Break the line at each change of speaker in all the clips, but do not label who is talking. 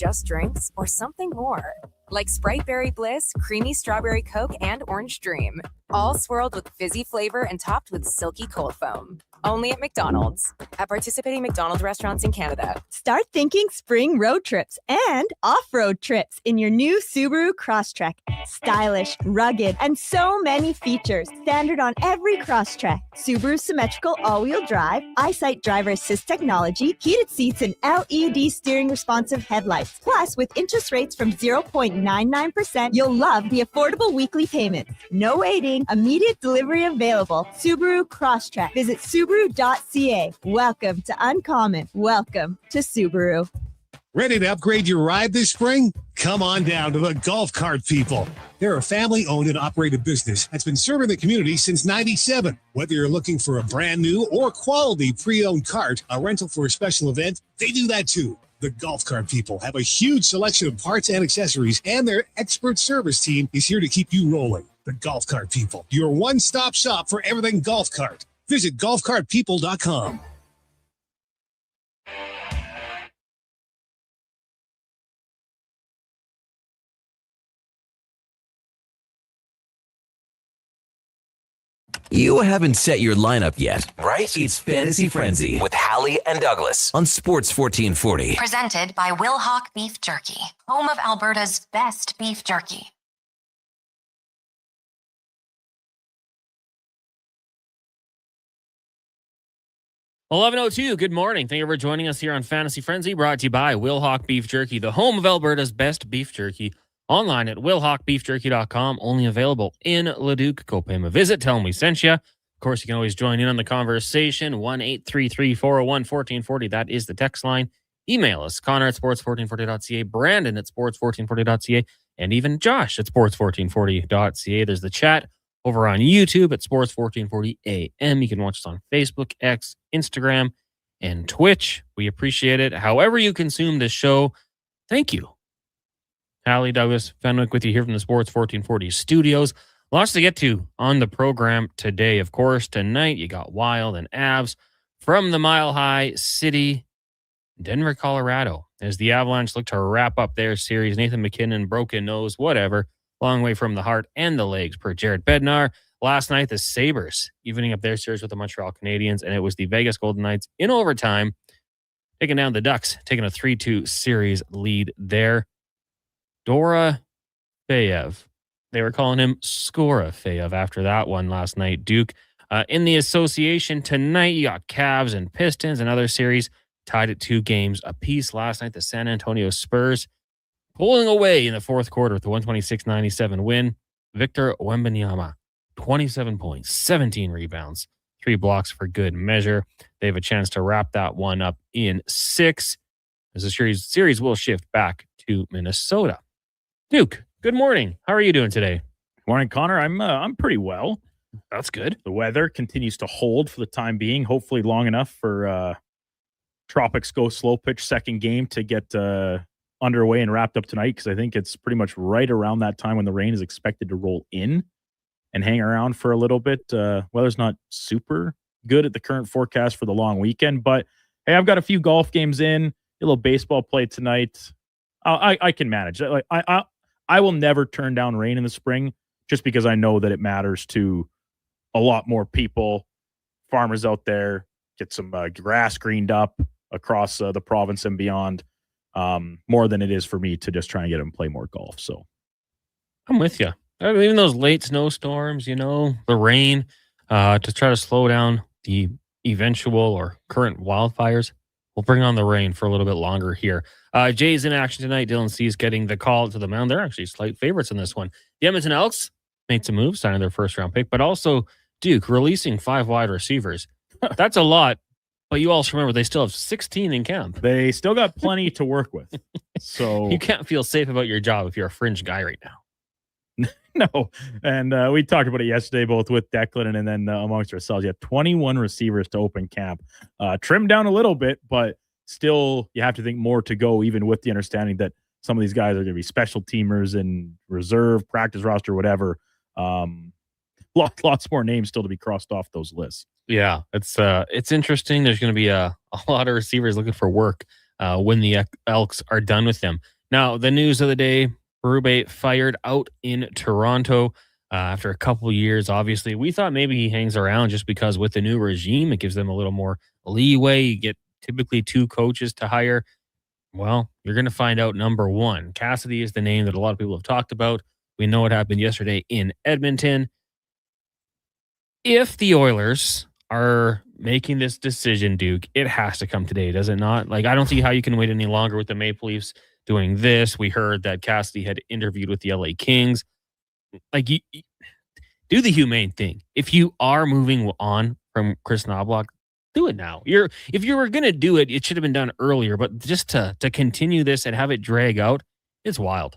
just drinks, or something more. Like Sprite Berry Bliss, Creamy Strawberry Coke, and Orange Dream. All swirled with fizzy flavor and topped with silky cold foam. Only at McDonald's. At participating McDonald's restaurants in Canada.
Start thinking spring road trips and off-road trips in your new Subaru Crosstrek. Stylish, rugged, and so many features. Standard on every Crosstrek. Subaru's symmetrical all-wheel drive, EyeSight driver assist technology, heated seats, and LED steering responsive headlights. Plus, with interest rates from 0.99%, you'll love the affordable weekly payments. No waiting, immediate delivery available. Subaru Crosstrek. Visit Subaru.ca. Welcome to Uncommon. Welcome to Subaru.
Ready to upgrade your ride this spring? Come on down to the Golf Cart People. They're a family-owned and operated business that's been serving the community since '97. Whether you're looking for a brand new or quality pre-owned cart, a rental for a special event, they do that too. The Golf Cart People have a huge selection of parts and accessories, and their expert service team is here to keep you rolling. The Golf Cart People, your one-stop shop for everything golf cart. Visit golfcartpeople.com.
You haven't set your lineup yet, right? It's Fantasy Frenzy with Halley and Douglas on Sports 1440.
Presented by Wilhauk Beef Jerky, home of Alberta's best beef jerky.
$11:02. Good morning. Thank you for joining us here on Fantasy Frenzy, brought to you by Wilhauk Beef Jerky, the home of Alberta's best beef jerky. Online at willhawkbeefjerky.com, only available in Leduc, Copema. Visit, tell them we sent you. Of course, you can always join in on the conversation. 1-833-401-1440. That is the text line. Email us, Connor at sports1440.ca, Brandon at sports1440.ca, and even Josh at sports1440.ca. There's the chat over on YouTube at sports1440 AM. You can watch us on Facebook, X, Instagram, and Twitch. We appreciate it. However you consume this show, thank you. Halley, Douglas, Fenwick with you here from the Sports 1440 studios. Lots to get to on the program today. Of course, tonight you got Wild and Avs from the Mile High City, Denver, Colorado, as the Avalanche look to wrap up their series. Nathan McKinnon, broken nose, whatever. Long way from the heart and the legs per Jared Bednar. Last night, the Sabres evening up their series with the Montreal Canadiens, and it was the Vegas Golden Knights in overtime, taking down the Ducks, taking a 3-2 series lead there. Dora Fayev. They were calling him Skora Fayev after that one last night. Duke. In the association tonight, you got Cavs and Pistons. Another series tied at 2 games apiece. Last night, the San Antonio Spurs pulling away in the fourth quarter with the 126-97 win. Victor Wembanyama, 27 points, 17 rebounds, 3 blocks for good measure. They have a chance to wrap that one up in 6 as the series will shift back to Minnesota. Duke, good morning. How are you doing today?
Morning, Connor. I'm pretty well.
That's good.
The weather continues to hold for the time being, hopefully long enough for Tropics Go Slow Pitch second game to get underway and wrapped up tonight, because I think it's pretty much right around that time when the rain is expected to roll in and hang around for a little bit. Weather's not super good at the current forecast for the long weekend, but hey, I've got a few golf games in, a little baseball play tonight. I can manage it. I will never turn down rain in the spring, just because I know that it matters to a lot more people, farmers out there, get some grass greened up across the province and beyond, more than it is for me to just try and get them to play more golf. So
I'm with you. Even those late snowstorms, the rain, to try to slow down the eventual or current wildfires. We'll bring on the rain for a little bit longer here. Jay's in action tonight. Dylan C's getting the call to the mound. They're actually slight favorites in this one. The Edmonton Elks made some moves, signing their first-round pick, but also Duke releasing 5 wide receivers. That's a lot, but you also remember they still have 16 in camp.
They still got plenty to work with. So
you can't feel safe about your job if you're a fringe guy right now.
No. And we talked about it yesterday, both with Declan and then amongst ourselves. You have 21 receivers to open camp. Trimmed down a little bit, but still you have to think more to go, even with the understanding that some of these guys are going to be special teamers and reserve, practice roster, whatever. Lots more names still to be crossed off those lists.
Yeah, it's interesting. There's going to be a lot of receivers looking for work when the Elks are done with them. Now, the news of the day, Berube fired out in Toronto after a couple years. Obviously, we thought maybe he hangs around just because with the new regime, it gives them a little more leeway. You get typically 2 coaches to hire. Well, you're going to find out number 1. Cassidy is the name that a lot of people have talked about. We know what happened yesterday in Edmonton. If the Oilers are making this decision, Duke, it has to come today, does it not? Like, I don't see how you can wait any longer with the Maple Leafs doing this. We heard that Cassidy had interviewed with the LA Kings. Like, you do the humane thing. If you are moving on from Chris Knobloch, do it now. If you were going to do it, it should have been done earlier. But just to continue this and have it drag out, it's wild.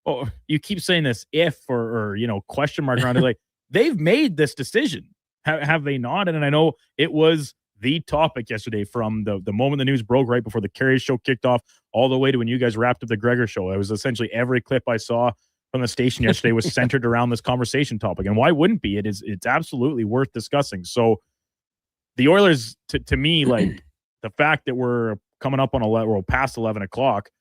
Oh, you keep saying this if or question mark around it. Like, they've made this decision. Have they not? And I know it was the topic yesterday from the moment the news broke right before the Carey show kicked off all the way to when you guys wrapped up the Gregor show. It was essentially every clip I saw from the station yesterday was centered around this conversation topic. And why wouldn't be? It's absolutely worth discussing. So the Oilers, to me, like the fact that we're coming up on past 11 o'clock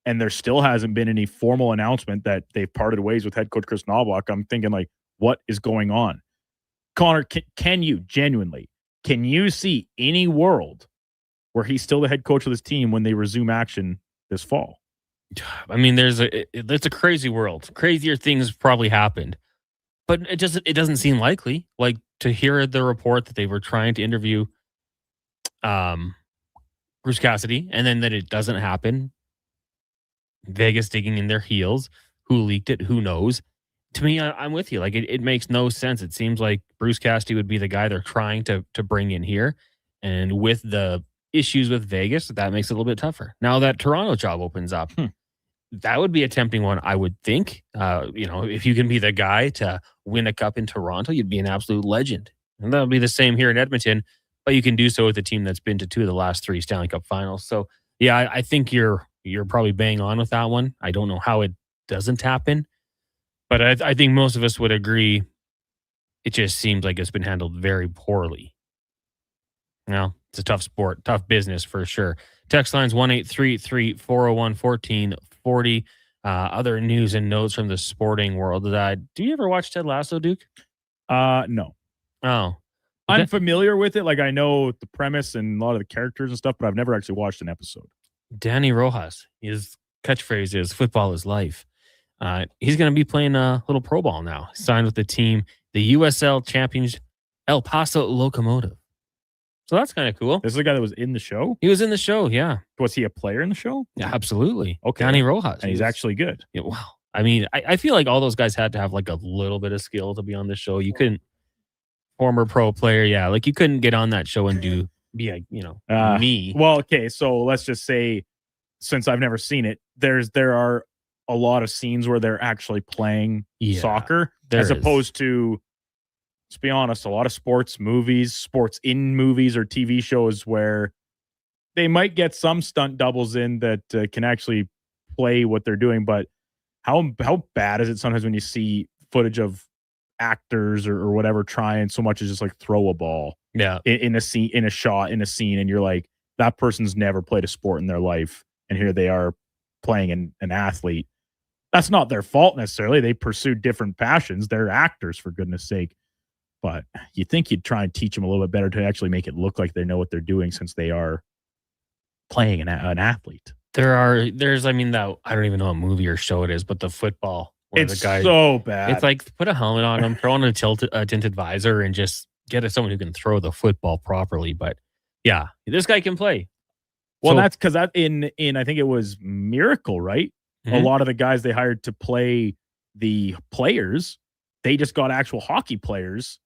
and there still hasn't been any formal announcement that they've parted ways with head coach Chris Knobloch, I'm thinking, like, what is going on? Connor, can you see any world where he's still the head coach of this team when they resume action this fall?
I mean, it's a crazy world. Crazier things probably happened, but it doesn't seem likely. Like, to hear the report that they were trying to interview Bruce Cassidy, and then that it doesn't happen. Vegas digging in their heels. Who leaked it? Who knows? To me, I'm with you. Like, it makes no sense. It seems like Bruce Cassidy would be the guy they're trying to bring in here. And with the issues with Vegas, that makes it a little bit tougher. Now that Toronto job opens up, that would be a tempting one, I would think. If you can be the guy to win a cup in Toronto, you'd be an absolute legend. And that'll be the same here in Edmonton, but you can do so with a team that's been to 2 of the last 3 Stanley Cup finals. So, yeah, I think you're probably bang on with that one. I don't know how it doesn't happen. But I think most of us would agree it just seems like it's been handled very poorly. Now, it's a tough sport, tough business for sure. Text lines 1-833-401-1440. Other news and notes from the sporting world. Do you ever watch Ted Lasso, Duke?
No.
Oh.
I'm familiar with it. Like, I know the premise and a lot of the characters and stuff, but I've never actually watched an episode.
Danny Rojas, his catchphrase is "football is life." He's going to be playing a little pro ball now. Signed with the team, the USL champions El Paso Locomotive. So that's kind of cool.
This is the guy that was in the show?
He was in the show, yeah.
Was he a player in the show?
Yeah, absolutely.
Okay.
Danny Rojas.
And he's actually good.
Yeah, well, I mean, I feel like all those guys had to have like a little bit of skill to be on the show. You couldn't, former pro player, yeah, like you couldn't get on that show and be like, me.
Well, okay, so let's just say, since I've never seen it, there are a lot of scenes where they're actually playing soccer, as opposed to, let's be honest, a lot of sports in movies or TV shows where they might get some stunt doubles in that can actually play what they're doing. But how bad is it sometimes when you see footage of actors or whatever trying so much as just like throw a ball in a scene, and you're like, that person's never played a sport in their life, and here they are playing an athlete. That's not their fault necessarily. They pursued different passions. They're actors, for goodness sake. But you think you'd try and teach them a little bit better to actually make it look like they know what they're doing, since they are playing an athlete.
There's I don't even know what movie or show it is, but the football.
It's so bad.
It's like, put a helmet on them, throw on a tinted visor, and just get someone who can throw the football properly. But yeah, this guy can play.
Well, that's because that in I think it was Miracle, right? Mm-hmm. A lot of the guys they hired to play the players, they just got actual hockey players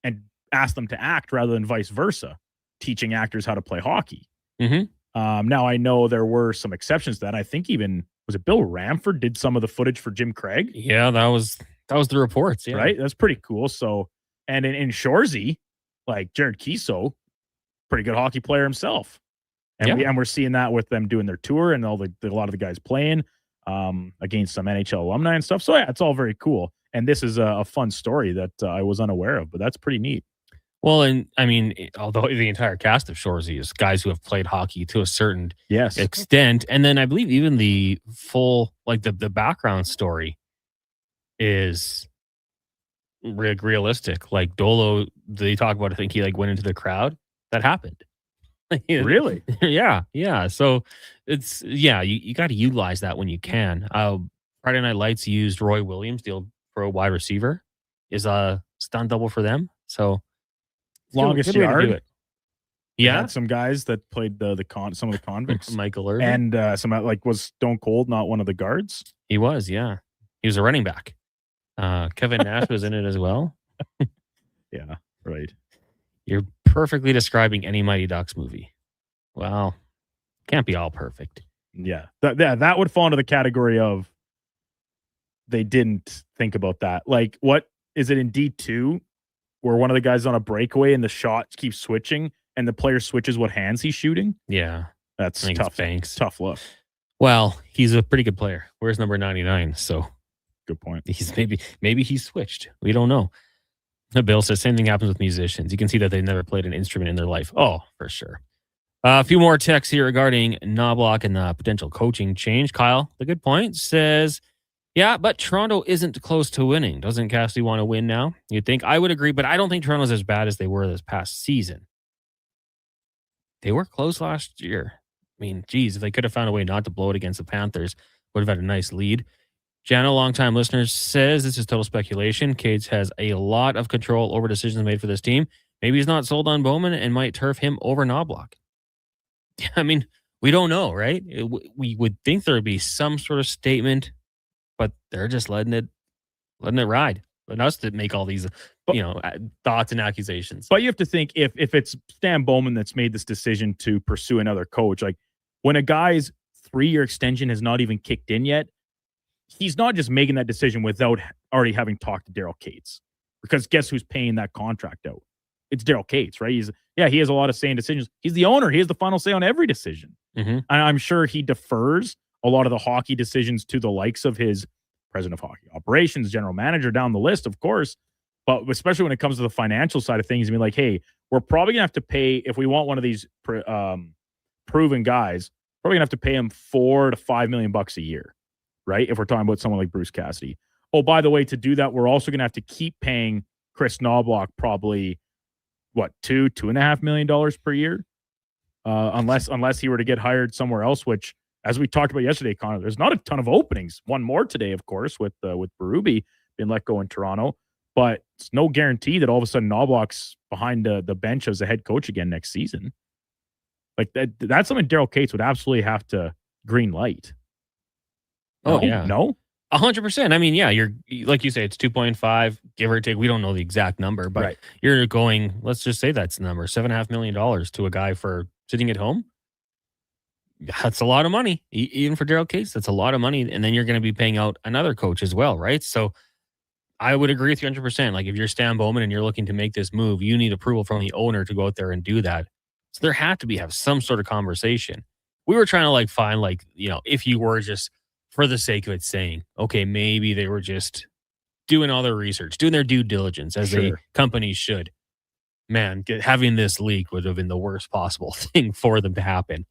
and asked them to act rather than vice versa, teaching actors how to play hockey.
Mm-hmm.
Now, I know there were some exceptions to that. I think even, was it Bill Ramford did some of the footage for Jim Craig?
Yeah, that was the reports. Yeah.
Right? That's pretty cool. So, and in Shoresy, like Jared Kiso, pretty good hockey player himself. And we're seeing that with them doing their tour and a lot of the guys playing against some NHL alumni and stuff. So yeah, it's all very cool. And this is a fun story that I was unaware of, but that's pretty neat.
Well, and I mean, although the entire cast of Shoresy is guys who have played hockey to a certain extent, and then I believe even the full, like the background story is realistic. Like Dolo, they talk about, I think he like went into the crowd. That happened.
Really?
Yeah. So it's you got to utilize that when you can. Friday Night Lights used Roy Williams, the old pro wide receiver, is a stunt double for them. So
longest
good way to do
yard.
it.
They
Yeah,
had some guys that played some of the convicts.
Michael Irvin,
And some like was Stone Cold not one of the guards?
he was. Yeah, he was a running back. Kevin Nash was in it as well.
Yeah, right.
You're perfectly describing any Mighty Ducks movie. Well, can't be all perfect.
Yeah, that would fall into the category of they didn't think about that. Like, what is it in D2 where one of the guys on a breakaway and the shot keeps switching and the player switches what hands he's shooting?
Yeah,
that's
I think
tough.
it's Banks.
Tough look.
Well, he's a pretty good player. Where's number 99? So
good point.
He's maybe he switched. We don't know. Bill says same thing happens with musicians. You can see that they never played an instrument in their life. Oh, for sure. A few more texts here regarding Knobloch and the potential coaching change. Kyle, the good point, says, yeah, but Toronto isn't close to winning. Doesn't Cassidy want to win now? You'd think. I would agree, but I don't think Toronto's as bad as they were this past season. They were close last year. I mean, geez, if they could have found a way not to blow it against the Panthers, would have had a nice lead. Jana, longtime listener, says this is total speculation. Cades has a lot of control over decisions made for this team. Maybe he's not sold on Bowman and might turf him over Knobloch. I mean, we don't know, right? We would think there would be some sort of statement, but they're just letting it ride. Letting us to make all these, thoughts and accusations.
But you have to think if it's Stan Bowman that's made this decision to pursue another coach, like when a guy's 3-year extension has not even kicked in yet, he's not just making that decision without already having talked to Daryl Cates. Because guess who's paying that contract out? It's Daryl Cates, right? He has a lot of say in decisions. He's the owner. He has the final say on every decision.
Mm-hmm.
And I'm sure he defers a lot of the hockey decisions to the likes of his president of hockey operations, general manager down the list, of course. But especially when it comes to the financial side of things, I mean, like, hey, we're probably going to have to pay, if we want one of these proven guys, probably going to have to pay him $4 to $5 million a year. Right? If we're talking about someone like Bruce Cassidy. Oh, by the way, to do that, we're also going to have to keep paying Chris Knobloch probably, $2.5 million per year? Unless he were to get hired somewhere else, which, as we talked about yesterday, Connor, there's not a ton of openings. One more today, of course, with Berube being let go in Toronto. But it's no guarantee that all of a sudden Knobloch's behind the bench as a head coach again next season. Like that's something Daryl Cates would absolutely have to green light.
Oh, yeah.
No?
100%. I mean, yeah, you're like you say, it's 2.5, give or take. We don't know the exact number, but You're going, let's just say that's the number, $7.5 million to a guy for sitting at home. That's a lot of money. Even for Daryl Cates, that's a lot of money. And then you're going to be paying out another coach as well, right? So I would agree with you 100%. Like if you're Stan Bowman and you're looking to make this move, you need approval from the owner to go out there and do that. So there had to have some sort of conversation. We were trying to find if you were just for the sake of it saying, okay, maybe they were just doing all their research, doing their due diligence as a company should. Man, having this leak would have been the worst possible thing for them to happen.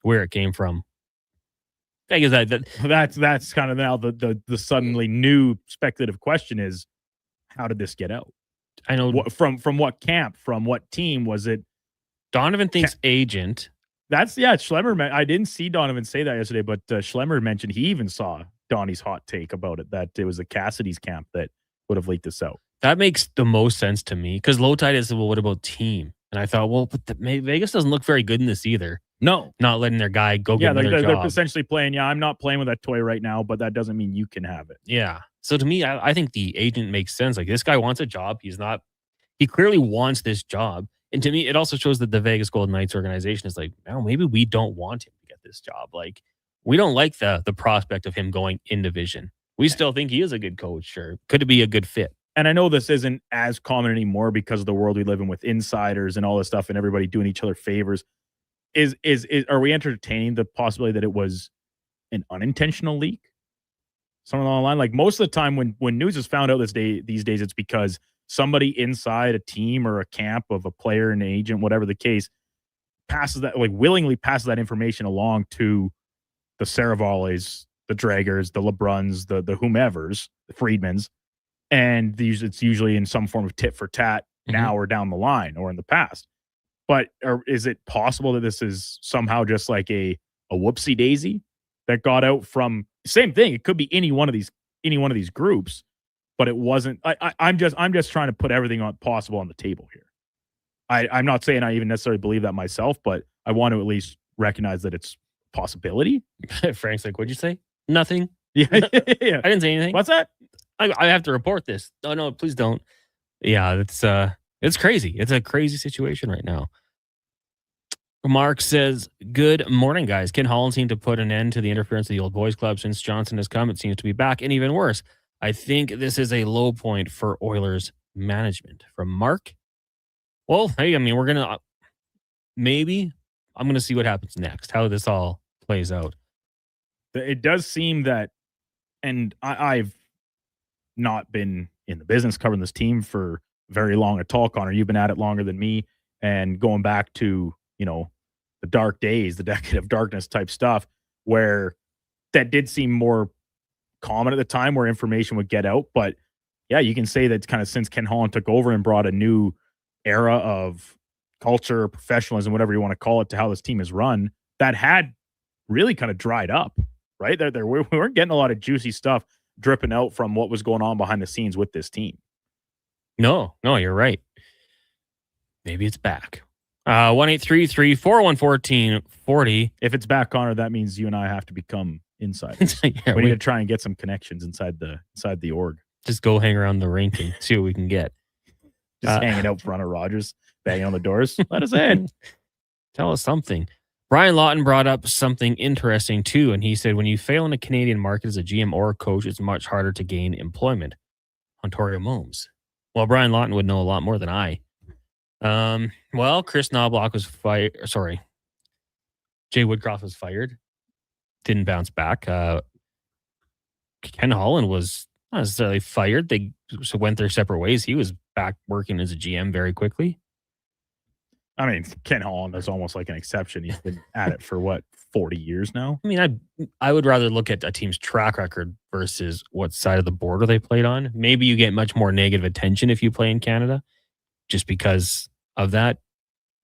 Where it came from. I guess
that's kind of now the suddenly new speculative question is, how did this get out?
I know
from what camp, from what team was it?
Donovan thinks agent.
Schlemmer. I didn't see Donovan say that yesterday, but Schlemmer mentioned he even saw Donnie's hot take about it, that it was the Cassidy's camp that would have leaked this out.
That makes the most sense to me because low tide is, well, what about team? And I thought, well, but Vegas doesn't look very good in this either.
No.
Not letting their guy go get another job.
They're essentially playing, I'm not playing with that toy right now, but that doesn't mean you can have it.
Yeah. So to me, I think the agent makes sense. Like this guy wants a job. He clearly wants this job. And to me, it also shows that the Vegas Golden Knights organization is like, well, maybe we don't want him to get this job. Like, we don't like the prospect of him going in division. We still think he is a good coach, or could it be a good fit?
And I know this isn't as common anymore because of the world we live in with insiders and all this stuff and everybody doing each other favors. Are we entertaining the possibility that it was an unintentional leak? Something along the line. Like most of the time when news is found out these days, it's because somebody inside a team or a camp of a player, an agent, whatever the case, willingly passes that information along to the Saravalles, the Dragers, the LeBruns, the whomevers, the Friedmans, and it's usually in some form of tit for tat now or down the line or in the past. But is it possible that this is somehow just like a whoopsie daisy that got out from same thing? It could be any one of these groups, but it wasn't. I'm just trying to put everything possible on the table here. I'm not saying I even necessarily believe that myself, but I want to at least recognize that it's a possibility.
Frank's like, what'd you say? Nothing.
Yeah.
I didn't say anything.
What's that?
I have to report this. Oh no, please don't. Yeah, it's crazy. It's a crazy situation right now. Mark says, good morning, guys. Ken Holland seemed to put an end to the interference of the old boys club. Since Johnson has come, it seems to be back, and even worse. I think this is a low point for Oilers management. From Mark. Well, hey, I mean, I'm going to see what happens next, how this all plays out.
It does seem that, and I've not been in the business covering this team for very long at all, Connor. You've been at it longer than me, and going back to, the dark days, the decade of darkness type stuff, where that did seem more common at the time, where information would get out. But yeah, you can say that kind of since Ken Holland took over and brought a new era of culture, professionalism, whatever you want to call it, to how this team is run, that had really kind of dried up, right? We weren't getting a lot of juicy stuff dripping out from what was going on behind the scenes with this team.
No, you're right. Maybe it's back. 1-833-401-1440.
If it's back, Connor, that means you and I have to become insiders.
Yeah,
we need to try and get some connections inside the org.
Just go hang around the rink and see what we can get.
Just hanging out front of Rogers, banging on the doors. Let us in.
Tell us something. Brian Lawton brought up something interesting too, and he said, when you fail in the Canadian market as a GM or a coach, it's much harder to gain employment. Ontario Momes. Well, Brian Lawton would know a lot more than I. Well, Chris Knobloch was fired. Sorry. Jay Woodcroft was fired. Didn't bounce back. Ken Holland was not necessarily fired. They went their separate ways. He was back working as a GM very quickly.
I mean, Ken Holland is almost like an exception. He's been at it for 40 years now?
I mean, I would rather look at a team's track record versus what side of the border they played on. Maybe you get much more negative attention if you play in Canada just because of that.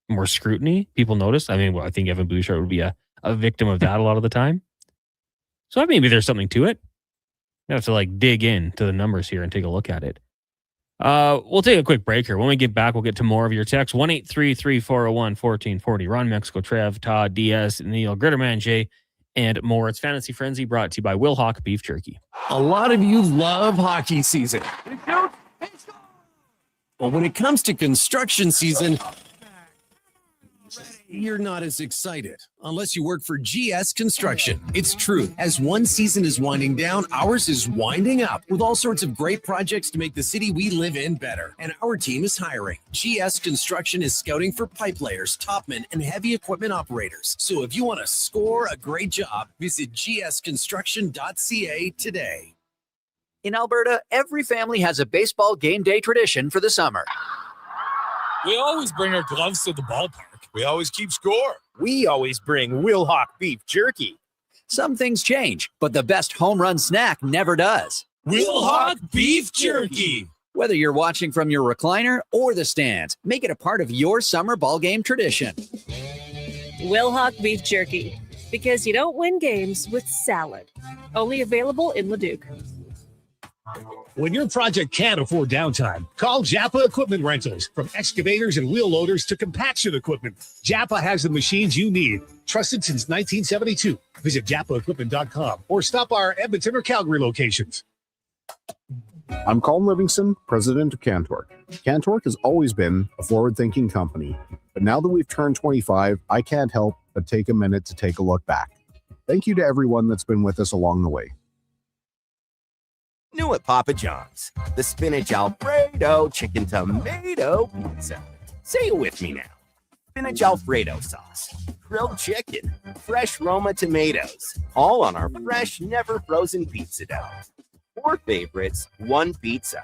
More scrutiny. People notice. I mean, I think Evan Bouchard would be a victim of that a lot of the time. So maybe there's something to it. You have to dig into the numbers here and take a look at it. We'll take a quick break here. When we get back, we'll get to more of your texts. 1-833-401-1440. Ron, Mexico, Trev, Todd, Diaz, Neil, Gritterman, Jay, and more. It's Fantasy Frenzy, brought to you by Will Hawk Beef Jerky.
A lot of you love hockey season. But when it comes to construction season, you're not as excited unless you work for GS Construction. It's true. As one season is winding down, ours is winding up with all sorts of great projects to make the city we live in better. And our team is hiring. GS Construction is scouting for pipe layers, topmen, and heavy equipment operators. So if you want to score a great job, visit gsconstruction.ca today.
In Alberta, every family has a baseball game day tradition for the summer.
We always bring our gloves to the ballpark. We always keep score.
We always bring Will Hawk Beef Jerky.
Some things change, but the best home run snack never does.
Will Hawk Beef Jerky.
Whether you're watching from your recliner or the stands, make it a part of your summer ball game tradition.
Will Hawk Beef Jerky, because you don't win games with salad. Only available in Leduc.
When your project can't afford downtime, call Japa Equipment Rentals. From excavators and wheel loaders to compaction equipment, Japa has the machines you need. Trusted since 1972. Visit japaequipment.com or stop our Edmonton or Calgary locations.
I'm Colin Livingston, president of Cantork. Cantork has always been a forward-thinking company, but now that we've turned 25, I can't help but take a minute to take a look back. Thank you to everyone that's been with us along the way.
New at Papa John's, the spinach Alfredo chicken tomato pizza. Say it with me now. Spinach Alfredo sauce, grilled chicken, fresh Roma tomatoes, all on our fresh, never frozen pizza dough. 4 favorites, 1 pizza.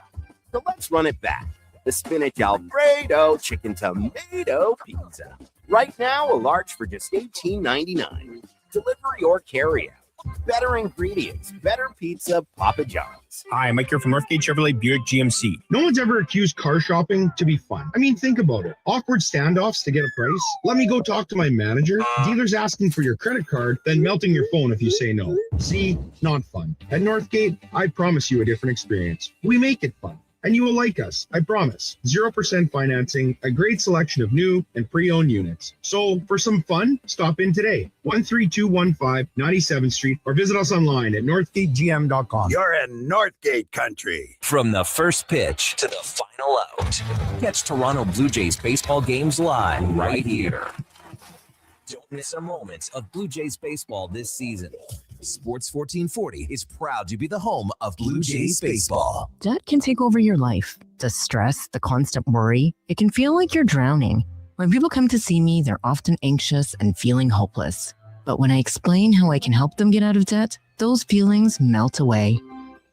So let's run it back. the spinach Alfredo chicken tomato pizza. Right now, a large for just $18.99. Delivery or carry out. Better ingredients, better pizza, Papa John's.
Hi, Mike here from Northgate Chevrolet Buick GMC.
No one's ever accused car shopping to be fun. I mean, think about it. Awkward standoffs to get a price. Let me go talk to my manager. Dealers asking for your credit card, then melting your phone if you say no. See, not fun. At Northgate, I promise you a different experience. We make it fun. And you will like us, I promise. 0% financing, a great selection of new and pre-owned units. So for some fun, stop in today. 13215 97th Street or visit us online at northgategm.com.
You're in Northgate country.
From the first pitch to the final out, catch Toronto Blue Jays baseball games live right here. Don't miss a moment of Blue Jays baseball this season. Sports 1440 is proud to be the home of Blue Jays baseball.
Debt can take over your life. The stress, the constant worry, it can feel like you're drowning. When people come to see me, they're often anxious and feeling hopeless. But when I explain how I can help them get out of debt, those feelings melt away.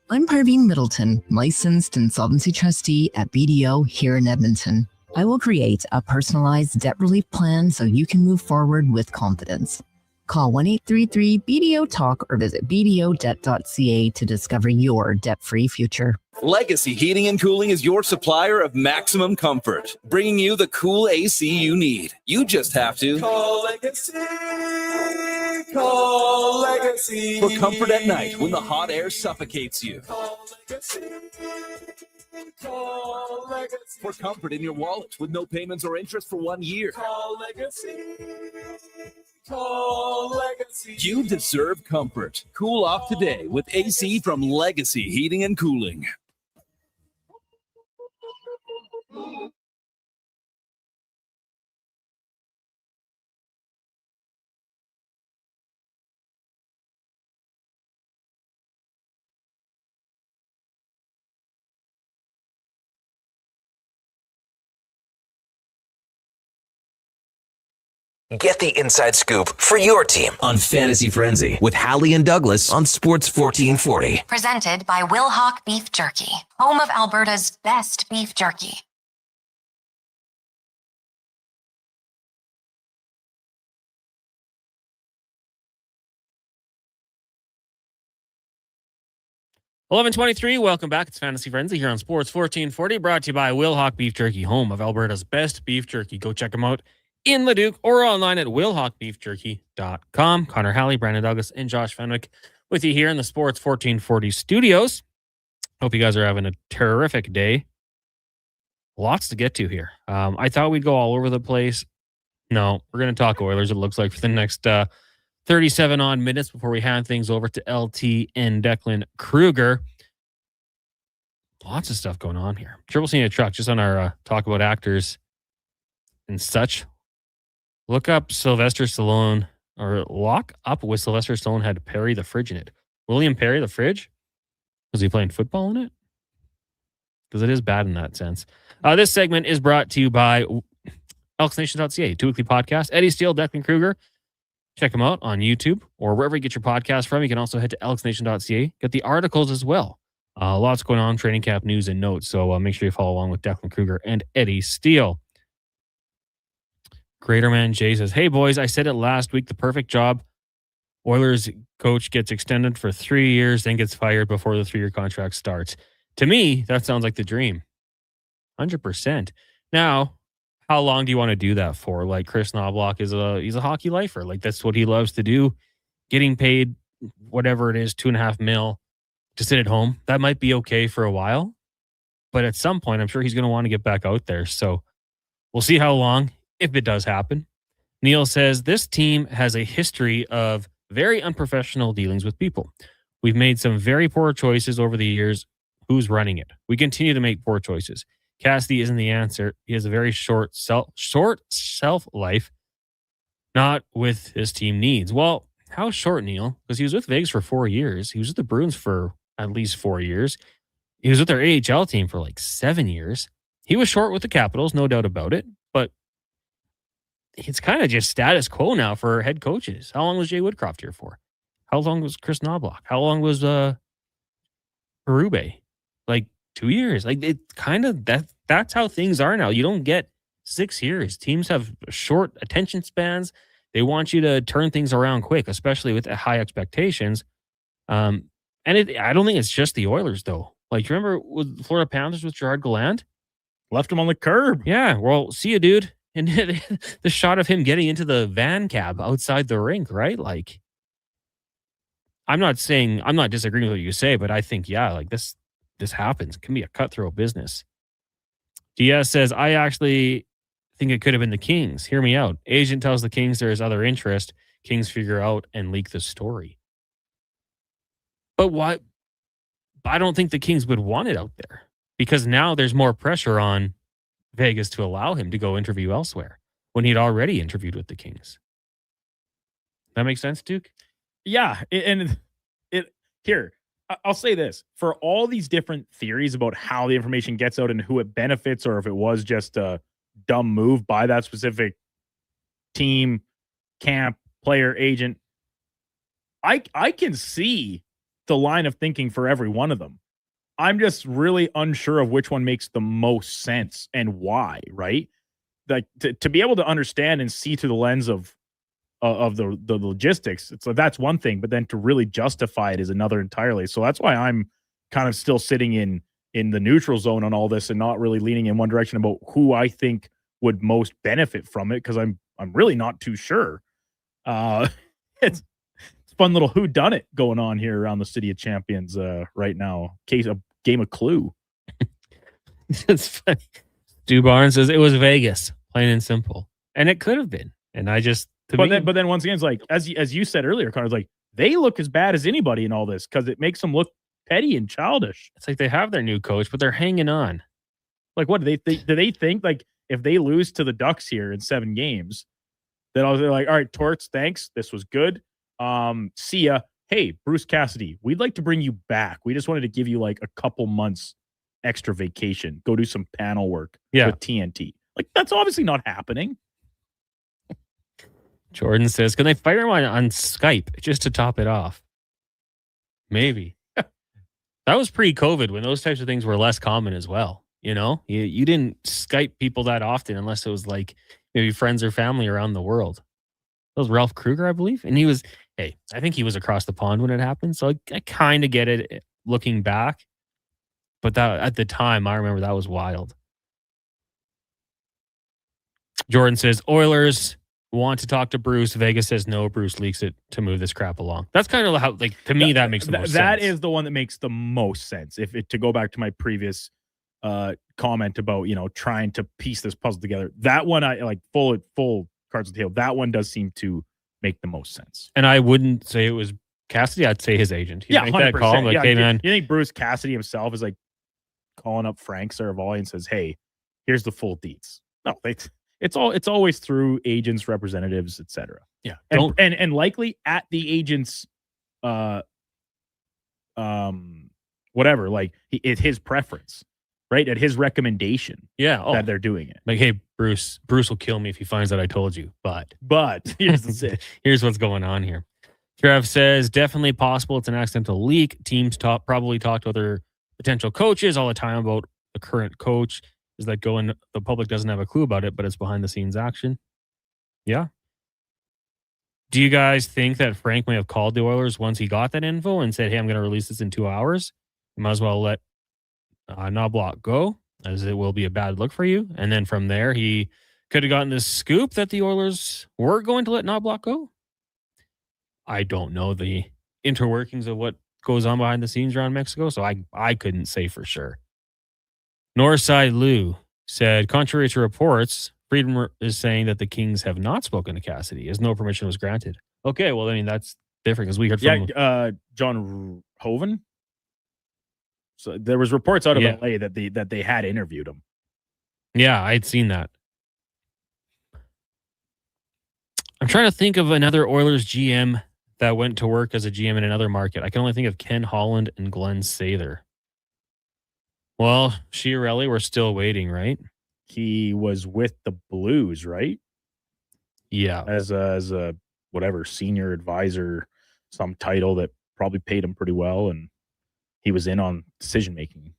I'm Parveen Middleton, licensed insolvency trustee at BDO here in Edmonton. I will create a personalized debt relief plan so you can move forward with confidence. Call 1-833-BDO-TALK or visit bdodebt.ca to discover your debt-free future.
Legacy Heating and Cooling is your supplier of maximum comfort, bringing you the cool AC you need. You just have to
call Legacy. Call Legacy.
For comfort at night when the hot air suffocates you.
Call Legacy. Call Legacy.
For comfort in your wallet with no payments or interest for 1 year.
Call Legacy. Call Legacy.
You deserve comfort. Cool off today with AC from Legacy Heating and Cooling.
Get the inside scoop for your team on Fantasy Frenzy with Halley and Douglas on Sports 1440.
Presented by Wilhauk Beef Jerky, home of Alberta's best beef jerky.
$11:23. Welcome back. It's Fantasy Frenzy here on Sports 1440, brought to you by Wilhauk Beef Jerky, home of Alberta's best beef jerky. Go check them out in Leduc or online at wilhaukbeefjerky.com. Connor Halley, Brandon Douglas, and Josh Fenwick with you here in the Sports 1440 studios. Hope you guys are having a terrific day. Lots to get to here. I thought we'd go all over the place. No, we're going to talk Oilers, it looks like, for the next 37 odd minutes before we hand things over to LT and Declan Kruger. Lots of stuff going on here. Triple C in a truck, just on our talk about actors and such. Look up Sylvester Stallone, or lock up with Sylvester Stallone had Perry the Fridge in it. William Perry the Fridge? Was he playing football in it? Because it is bad in that sense. This segment is brought to you by elksnation.ca, 2-weekly podcast. Eddie Steele, Declan Kruger. Check them out on YouTube or wherever you get your podcast from. You can also head to elksnation.ca. Get the articles as well. Lots going on, training camp news and notes. So make sure you follow along with Declan Kruger and Eddie Steele. Greater Man Jay says, hey boys, I said it last week, the perfect job. Oilers coach gets extended for 3 years, then gets fired before the 3-year contract starts. To me, that sounds like the dream. 100%. Now, how long do you want to do that for? Like Chris Knobloch he's a hockey lifer. Like that's what he loves to do. Getting paid whatever it is, $2.5 million to sit at home. That might be okay for a while. But at some point, I'm sure he's going to want to get back out there. So we'll see how long, if it does happen. Neil says, this team has a history of very unprofessional dealings with people. We've made some very poor choices over the years. Who's running it? We continue to make poor choices. Cassidy isn't the answer. He has a very short shelf life, not with his team needs. Well, how short, Neil? Because he was with Vegas for 4 years. He was with the Bruins for at least 4 years. He was with their AHL team for like 7 years. He was short with the Capitals, no doubt about it. But it's kind of just status quo now for head coaches. How long was Jay Woodcroft here for? How long was Chris Knobloch? How long was Berube? Like 2 years. Like it kind of, that that's how things are now. You don't get 6 years. Teams have short attention spans. They want you to turn things around quick, especially with high expectations. I don't think it's just the Oilers, though. Like, remember with Florida Panthers with Gerard Gallant?
Left him on the curb.
Yeah, well, see you, dude. And the shot of him getting into the van cab outside the rink, right? Like, I'm not disagreeing with what you say, but I think, yeah, like this happens. It can be a cutthroat business. DS says, I actually think it could have been the Kings. Hear me out. Agent tells the Kings there is other interest. Kings figure out and leak the story. But why? I don't think the Kings would want it out there because now there's more pressure on Vegas to allow him to go interview elsewhere when he'd already interviewed with the Kings. That makes sense, Duke?
Yeah. Here, I'll say this. For all these different theories about how the information gets out and who it benefits, or if it was just a dumb move by that specific team, camp, player, agent, I can see the line of thinking for every one of them. I'm just really unsure of which one makes the most sense and why, right? Like to be able to understand and see through the lens of the logistics, it's like that's one thing, but then to really justify it is another entirely. So that's why I'm kind of still sitting in the neutral zone on all this and not really leaning in one direction about who I think would most benefit from it, because I'm really not too sure. It's fun little whodunit going on here around the City of Champions right now. A game of Clue.
It's funny. Stu Barnes says it was Vegas, plain and simple, and it could have been. And I just, but
then once again, it's like as you said earlier, Connor's like they look as bad as anybody in all this because it makes them look petty and childish.
It's like they have their new coach, but they're hanging on.
Like, what do they think? Like, if they lose to the Ducks here in 7 games, then they're like, all right, Torts, thanks, this was good. See ya. Hey, Bruce Cassidy, we'd like to bring you back. We just wanted to give you like a couple months extra vacation. Go do some panel work with TNT. Like, that's obviously not happening.
Jordan says, can they fire him on Skype just to top it off? Maybe. That was pre-COVID when those types of things were less common as well. You know, you didn't Skype people that often unless it was like maybe friends or family around the world. That was Ralph Kruger, I believe. And I think he was across the pond when it happened. So I kind of get it looking back. But that at the time, I remember that was wild. Jordan says, Oilers want to talk to Bruce. Vegas says no. Bruce leaks it to move this crap along. That's kind of how, like, to me, that makes the most sense.
That is the one that makes the most sense. To go back to my previous comment about, trying to piece this puzzle together. That one, I like full cards on the table. That one does seem to make the most sense.
And I wouldn't say it was Cassidy. I'd say his agent. He'd make that call. Like, hey, man.
You think Bruce Cassidy himself is like calling up Frank Saravalli and says, hey, here's the full deets? No, it's always through agents, representatives, etc.
Yeah.
And likely at the agent's whatever, like it's his preference, right? At his recommendation.
Yeah.
That they're doing it.
Like, hey, Bruce will kill me if he finds out I told you. But here's what's going on here. Trev says, definitely possible it's an accidental leak. Teams probably talk to other potential coaches all the time about the current coach. Is that going? The public doesn't have a clue about it, but it's behind the scenes action. Yeah. Do you guys think that Frank may have called the Oilers once he got that info and said, hey, I'm going to release this in 2 hours? You might as well let Knobloch go, as it will be a bad look for you. And then from there, he could have gotten this scoop that the Oilers were going to let Knobloch go. I don't know the interworkings of what goes on behind the scenes around Mexico, so I couldn't say for sure. Northside Lou said, contrary to reports, Friedman is saying that the Kings have not spoken to Cassidy as no permission was granted. Okay, well, I mean, that's different because we heard from
John Hoven. So there was reports out of LA that they had interviewed him.
Yeah, I'd seen that. I'm trying to think of another Oilers GM that went to work as a GM in another market. I can only think of Ken Holland and Glenn Sather. Well, Chiarelli, we're still waiting, right?
He was with the Blues, right?
Yeah.
As a whatever, senior advisor, some title that probably paid him pretty well, and he was in on decision-making.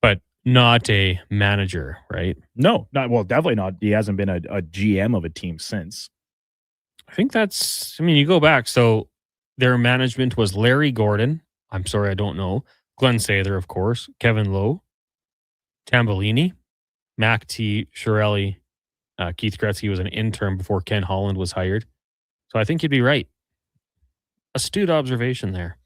But not a manager, right?
No, definitely not. He hasn't been a GM of a team since.
I think that's, I mean, you go back. So their management was Larry Gordon. I'm sorry, I don't know. Glenn Sather, of course. Kevin Lowe. Tambellini. Mac T. Shirelli. Keith Gretzky was an intern before Ken Holland was hired. So I think you'd be right. Astute observation there.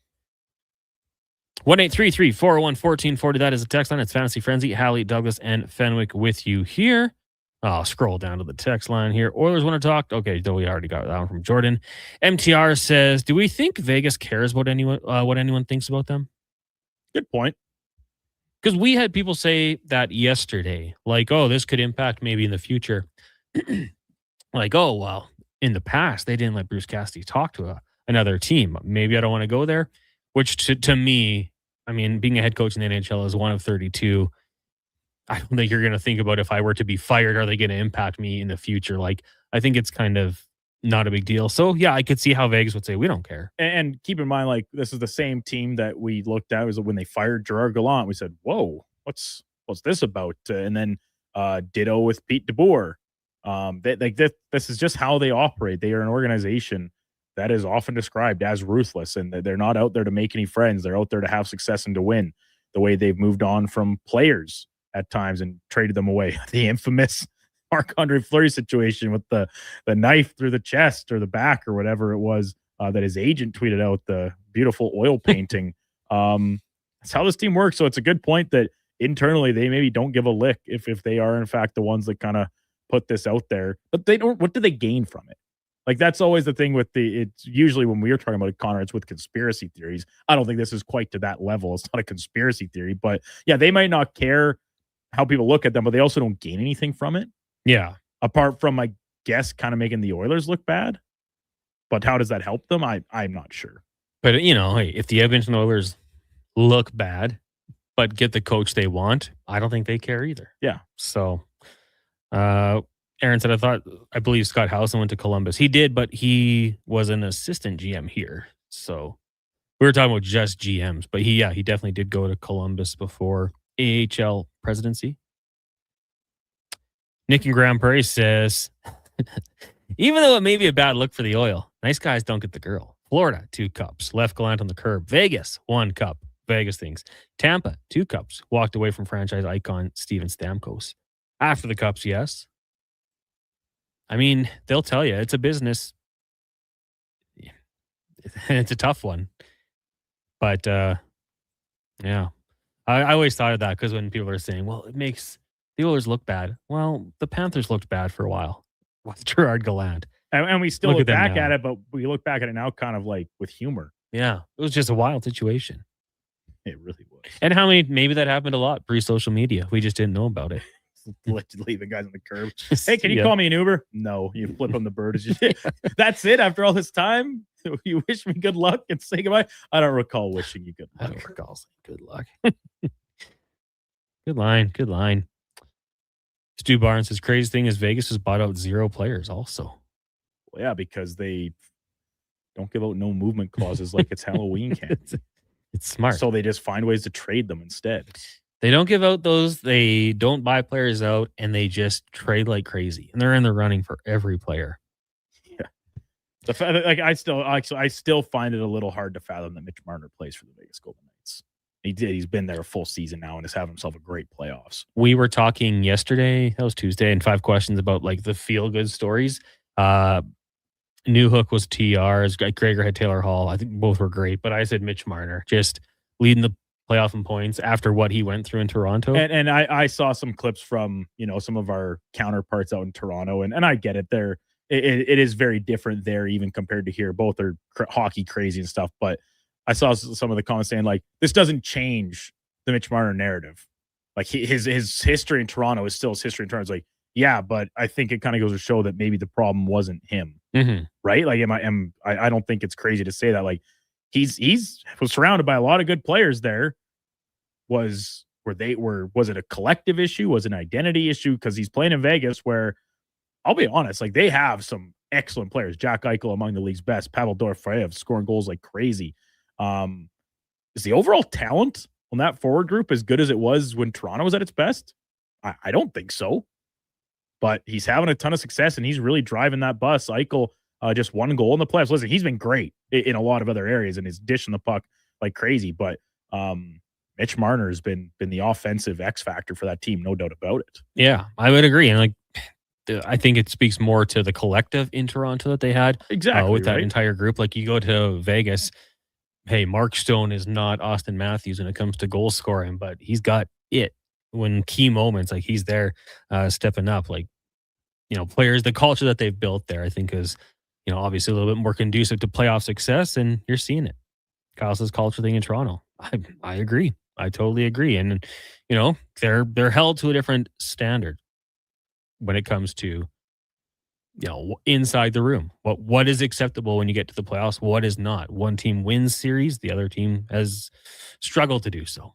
1-833-401-1440. That is a text line. It's Fantasy Frenzy. Halley, Douglas, and Fenwick with you here. I'll scroll down to the text line here. Oilers want to talk. Okay, though we already got that one from Jordan. MTR says, do we think Vegas cares about anyone, what anyone thinks about them?
Good point.
Because we had people say that yesterday, like, oh, this could impact maybe in the future. Like, oh, well, in the past, they didn't let Bruce Cassidy talk to another team. Maybe I don't want to go there, which to me, I mean, being a head coach in the NHL is one of 32. I don't think you're going to think about if I were to be fired, are they going to impact me in the future? Like, I think it's kind of not a big deal. So, yeah, I could see how Vegas would say, we don't care.
And keep in mind, like, this is the same team that we looked at was when they fired Gerard Gallant. We said, whoa, what's this about? And then ditto with Pete DeBoer. This is just how they operate. They are an organization that is often described as ruthless, and they're not out there to make any friends. They're out there to have success and to win. The way they've moved on from players at times and traded them away. The infamous Marc-Andre Fleury situation with the knife through the chest or the back or whatever it was that his agent tweeted out, the beautiful oil painting. That's how this team works. So it's a good point that internally they maybe don't give a lick if they are in fact the ones that kind of put this out there, but they don't. What do they gain from it? Like, that's always the thing with it's usually when we are talking about it, Connor, it's with conspiracy theories. I don't think this is quite to that level. It's not a conspiracy theory, but yeah, they might not care how people look at them, but they also don't gain anything from it.
Yeah.
Apart from, I guess, kind of making the Oilers look bad. But how does that help them? I'm not sure.
But, you know, hey, if the Edmonton Oilers look bad, but get the coach they want, I don't think they care either.
Yeah.
So, Aaron said, I believe Scott Howson went to Columbus. He did, but he was an assistant GM here. So we were talking about just GMs, but he definitely did go to Columbus before AHL presidency. Nick in Grand Prairie says, even though it may be a bad look for the Oil, nice guys don't get the girl. Florida, 2 cups. Left Gallant on the curb. Vegas, 1 cup. Vegas things. Tampa, 2 cups. Walked away from franchise icon Steven Stamkos. After the cups, yes. I mean, they'll tell you it's a business. It's a tough one. But, yeah. I always thought of that because when people are saying, well, it makes the Oilers look bad. Well, the Panthers looked bad for a while with Gerard Gallant.
And we still look back at it, but we look back at it now kind of like with humor.
Yeah. It was just a wild situation.
It really was.
And maybe that happened a lot pre-social media. We just didn't know about it.
Leaving guys on the curb. Hey, can you call me an Uber? No, you flip on the bird. That's it after all this time? You wish me good luck and say goodbye? I don't recall wishing you good luck.
I don't recall saying good luck. Good line. Stu Barnes says, crazy thing is Vegas has bought out 0 players also.
Well, yeah, because they don't give out no movement clauses like it's Halloween candy.
It's smart.
So they just find ways to trade them instead.
They don't give out those. They don't buy players out, and they just trade like crazy. And they're in the running for every player.
Yeah, I still find it a little hard to fathom that Mitch Marner plays for the Vegas Golden Knights. He did. He's been there a full season now and has had himself a great playoffs.
We were talking yesterday. That was Tuesday, and 5 questions about like the feel good stories. Newhook was TR's. Gregor had Taylor Hall. I think both were great, but I said Mitch Marner just leading the playoff in points after what he went through in Toronto.
And I saw some clips from, some of our counterparts out in Toronto, and I get it. It is very different there even compared to here. Both are hockey crazy and stuff, but I saw some of the comments saying like, this doesn't change the Mitch Marner narrative. Like his history in Toronto is still his history in Toronto. It's like, yeah, but I think it kind of goes to show that maybe the problem wasn't him.
Mm-hmm.
Right? Like, I don't think it's crazy to say that. Like, he's was surrounded by a lot of good players there. Was it a collective issue? Was it an identity issue? Because he's playing in Vegas where, I'll be honest, like they have some excellent players. Jack Eichel among the league's best. Pavel Dorofeyev scoring goals like crazy. Is the overall talent on that forward group as good as it was when Toronto was at its best? I don't think so. But he's having a ton of success, and he's really driving that bus. Eichel, just one goal in the playoffs. Listen, he's been great in a lot of other areas, and he's dishing the puck like crazy. But Mitch Marner has been the offensive X factor for that team, no doubt about it.
Yeah, I would agree. And I think it speaks more to the collective in Toronto that they had
exactly
with that entire group. Like, you go to Vegas, hey, Mark Stone is not Austin Matthews when it comes to goal scoring, but he's got it when key moments, like he's there stepping up. Like, players, the culture that they've built there, I think is, obviously a little bit more conducive to playoff success, and you're seeing it. Kyle's culture thing in Toronto. I agree. I totally agree. And, they're held to a different standard when it comes to, inside the room. What is acceptable when you get to the playoffs? What is not? One team wins series. The other team has struggled to do so.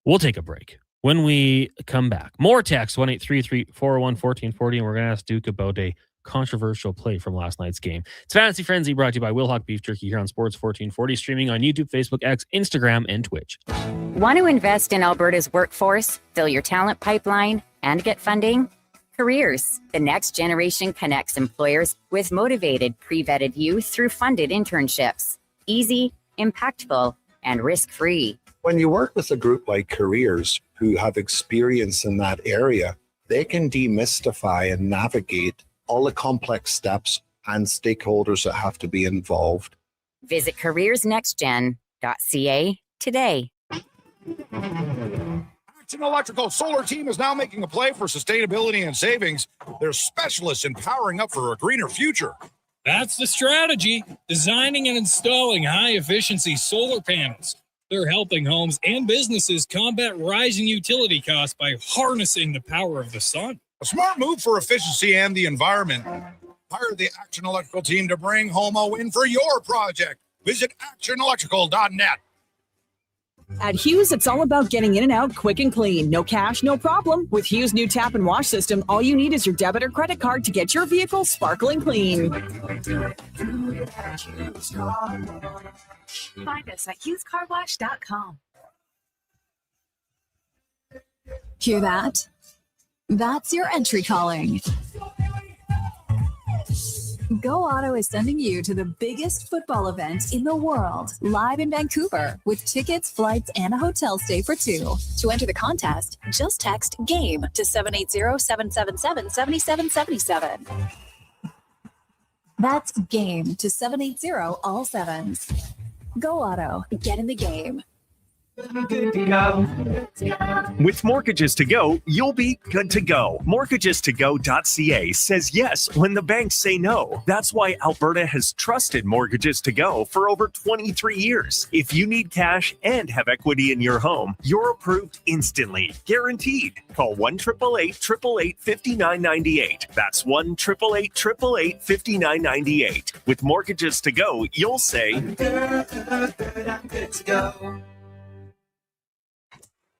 We'll take a break. When we come back, more text, 1-833-401-1440, and we're going to ask Duke about a controversial play from last night's game. It's Fantasy Frenzy, brought to you by Wilhock Beef Jerky here on Sports 1440, streaming on YouTube, Facebook, X, Instagram, and Twitch.
Want to invest in Alberta's workforce, fill your talent pipeline, and get funding? Careers, the next generation connects employers with motivated, pre-vetted youth through funded internships. Easy, impactful, and risk-free.
When you work with a group like Careers who have experience in that area, they can demystify and navigate all the complex steps and stakeholders that have to be involved.
Visit careersnextgen.ca today.
Action Electrical Solar Team is now making a play for sustainability and savings. They're specialists in powering up for a greener future.
That's the strategy. Designing and installing high-efficiency solar panels. They're helping homes and businesses combat rising utility costs by harnessing the power of the sun.
A smart move for efficiency and the environment. Hire the Action Electrical team to bring home a win for your project. Visit actionelectrical.net.
At Hughes, it's all about getting in and out quick and clean. No cash, no problem. With Hughes' new tap and wash system, all you need is your debit or credit card to get your vehicle sparkling clean.
Find us at HughesCarWash.com.
Hear that? That's your entry calling. Go Auto is sending you to the biggest football event in the world, live in Vancouver, with tickets, flights, and a hotel stay for two. To enter the contest, just text GAME to 780-777-7777. That's GAME to 780 all sevens. Go Auto, get in the game.
With Mortgages to Go, you'll be good to go. MortgagesToGo.ca says yes when the banks say no. That's why Alberta has trusted Mortgages to Go for over 23 years. If you need cash and have equity in your home, you're approved instantly, guaranteed. Call 1-888-888-5998. That's 1-888-888-5998. With Mortgages to Go, you'll say, good to go.